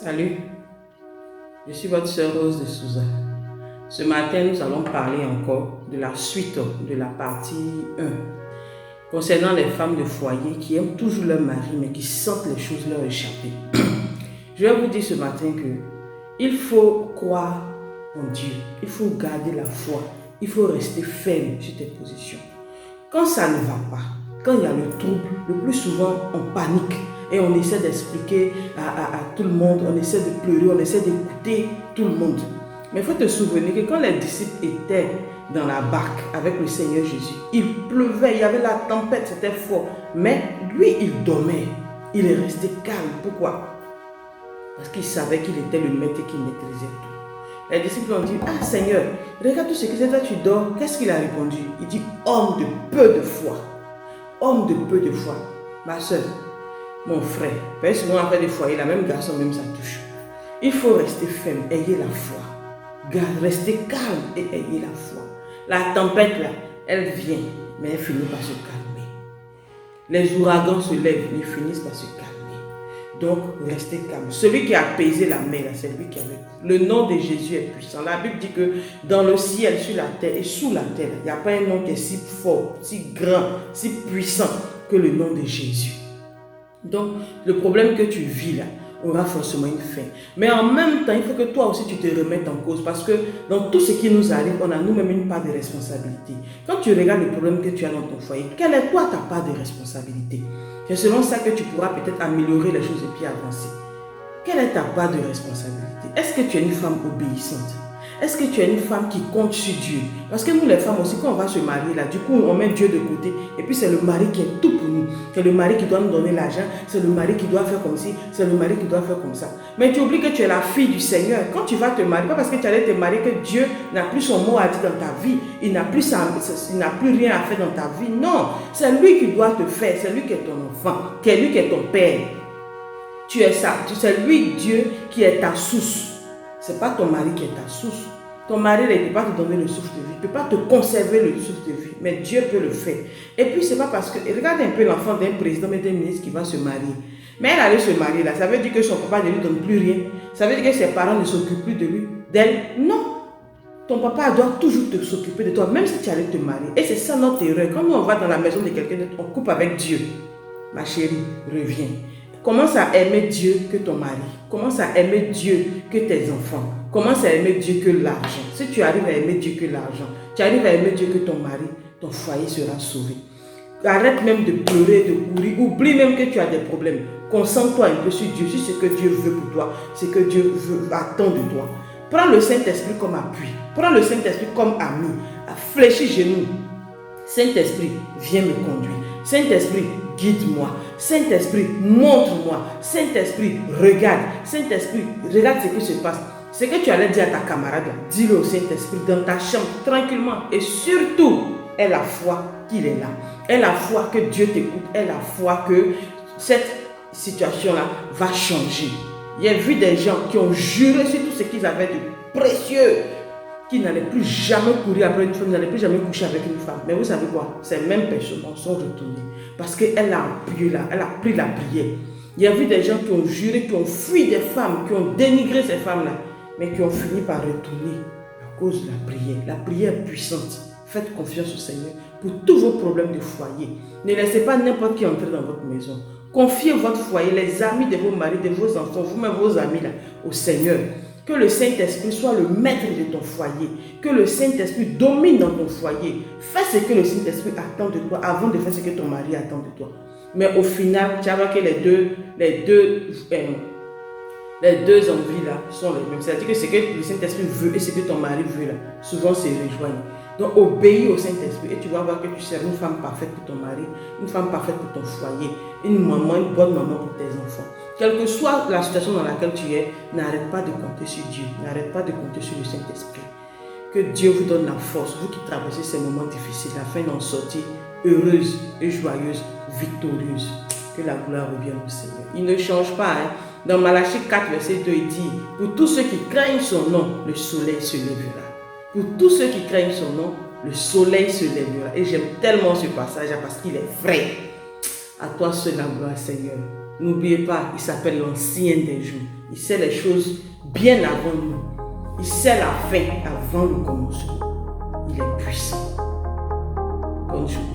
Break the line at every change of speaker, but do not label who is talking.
Salut, je suis votre sœur Rose de Souza. Ce matin, nous allons parler encore de la suite de la partie 1 concernant les femmes de foyer qui aiment toujours leur mari mais qui sentent les choses leur échapper. Je vais vous dire ce matin que il faut croire en Dieu, il faut garder la foi, il faut rester ferme sur tes positions. Quand ça ne va pas, quand il y a le trouble, le plus souvent on panique et on essaie d'expliquer à tout le monde, on essaie de pleurer, on essaie d'écouter tout le monde. Mais il faut te souvenir que quand les disciples étaient dans la barque avec le Seigneur Jésus, il pleuvait, il y avait la tempête, c'était fort. Mais lui, il dormait, il est resté calme. Pourquoi? Parce qu'il savait qu'il était le maître et qu'il maîtrisait tout. Les disciples ont dit, ah Seigneur, regarde tout ce que c'est, toi tu dors. Qu'est-ce qu'il a répondu? Il dit, homme de peu de foi. Homme de peu de foi. Ma soeur, mon frère, parce que souvent après des foyers, la même garçon, même ça touche. Il faut rester ferme, ayez la foi. Restez calme et ayez la foi. La tempête là, elle vient, mais elle finit par se calmer. Les ouragans se lèvent, ils finissent par se calmer. Donc, restez calme. Celui qui a apaisé la mer, c'est lui qui avait. Le nom de Jésus est puissant. La Bible dit que dans le ciel, sur la terre et sous la terre, il n'y a pas un nom qui est si fort, si grand, si puissant que le nom de Jésus. Donc, le problème que tu vis là aura forcément une fin. Mais en même temps, il faut que toi aussi tu te remettes en cause parce que dans tout ce qui nous arrive, on a nous-mêmes une part de responsabilité. Quand tu regardes le problème que tu as dans ton foyer, quelle est toi ta part de responsabilité? C'est selon ça que tu pourras peut-être améliorer les choses et puis avancer. Quelle est ta part de responsabilité? Est-ce que tu es une femme obéissante? Est-ce que tu es une femme qui compte sur Dieu? Parce que nous les femmes aussi, quand on va se marier là, du coup on met Dieu de côté et puis c'est le mari qui est tout pour nous. C'est le mari qui doit nous donner l'argent, c'est le mari qui doit faire comme ci, c'est le mari qui doit faire comme ça. Mais tu oublies que tu es la fille du Seigneur. Quand tu vas te marier, pas parce que tu allais te marier que Dieu n'a plus son mot à dire dans ta vie, il n'a plus rien à faire dans ta vie. Non, c'est lui qui doit te faire, c'est lui qui est ton enfant, c'est lui qui est ton père. Tu es ça, c'est lui Dieu qui est ta source. Ce n'est pas ton mari qui est ta source. Ton mari ne peut pas te donner le souffle de vie, ne peut pas te conserver le souffle de vie, mais Dieu peut le faire. Et puis, ce n'est pas parce que, regarde un peu l'enfant d'un président et d'un ministre qui va se marier. Mais elle allait se marier là, ça veut dire que son papa ne lui donne plus rien. Ça veut dire que ses parents ne s'occupent plus de lui, d'elle. Non. Ton papa doit toujours s'occuper de toi, même si tu allais te marier. Et c'est ça notre erreur. Quand nous on va dans la maison de quelqu'un d'autre, on coupe avec Dieu. Ma chérie, reviens. Commence à aimer Dieu que ton mari. Commence à aimer Dieu que tes enfants. Commence à aimer Dieu que l'argent. Si tu arrives à aimer Dieu que l'argent, tu arrives à aimer Dieu que ton mari, ton foyer sera sauvé. Arrête même de pleurer, de courir. Oublie même que tu as des problèmes. Concentre-toi un peu sur Dieu, sur ce que Dieu veut pour toi, ce que Dieu attend de toi. Prends le Saint-Esprit comme appui. Prends le Saint-Esprit comme ami. Fléchis genoux. Saint-Esprit, viens me conduire. Saint-Esprit, guide-moi. Saint-Esprit, montre-moi. Saint-Esprit, regarde. Saint-Esprit, regarde ce qui se passe. Ce que tu allais dire à ta camarade, dis-le au Saint-Esprit dans ta chambre, tranquillement. Et surtout, aie la foi qu'il est là. Aie la foi que Dieu t'écoute. Aie la foi que cette situation-là va changer. Il y a vu des gens qui ont juré sur tout ce qu'ils avaient de précieux, qui n'allaient plus jamais courir après une femme, n'allaient plus jamais coucher avec une femme. Mais vous savez quoi? Ces mêmes personnes sont retournées. Parce qu'elle a appuyé là, elle a pris la prière. Il y a vu des gens qui ont juré, qui ont fui des femmes, qui ont dénigré ces femmes-là, mais qui ont fini par retourner à cause de la prière. La prière est puissante. Faites confiance au Seigneur pour tous vos problèmes de foyer. Ne laissez pas n'importe qui entrer dans votre maison. Confiez votre foyer, les amis de vos maris, de vos enfants, vous-même vos amis là, au Seigneur. Que le Saint-Esprit soit le maître de ton foyer. Que le Saint-Esprit domine dans ton foyer. Fais ce que le Saint-Esprit attend de toi avant de faire ce que ton mari attend de toi. Mais au final, tu vas voir que les deux envies là sont les mêmes. C'est-à-dire que ce que le Saint-Esprit veut et ce que ton mari veut là, souvent se rejoignent. Donc obéis au Saint-Esprit et tu vas voir que tu seras une femme parfaite pour ton mari, une femme parfaite pour ton foyer, une maman, une bonne maman pour tes enfants. Quelle que soit la situation dans laquelle tu es, n'arrête pas de compter sur Dieu, n'arrête pas de compter sur le Saint-Esprit. Que Dieu vous donne la force, vous qui traversez ces moments difficiles, afin d'en sortir heureuse et joyeuse, victorieuse. Que la gloire revienne au Seigneur. Il ne change pas. Dans Malachie 4, verset 2, il dit, pour tous ceux qui craignent son nom, le soleil se lèvera. Pour tous ceux qui craignent son nom, le soleil se lèvera. Et j'aime tellement ce passage parce qu'il est vrai. À toi seul la gloire, Seigneur. N'oubliez pas, il s'appelle l'ancien des jours. Il sait les choses bien avant nous. Il sait la fin avant le commencement. Il est puissant. Bonne journée.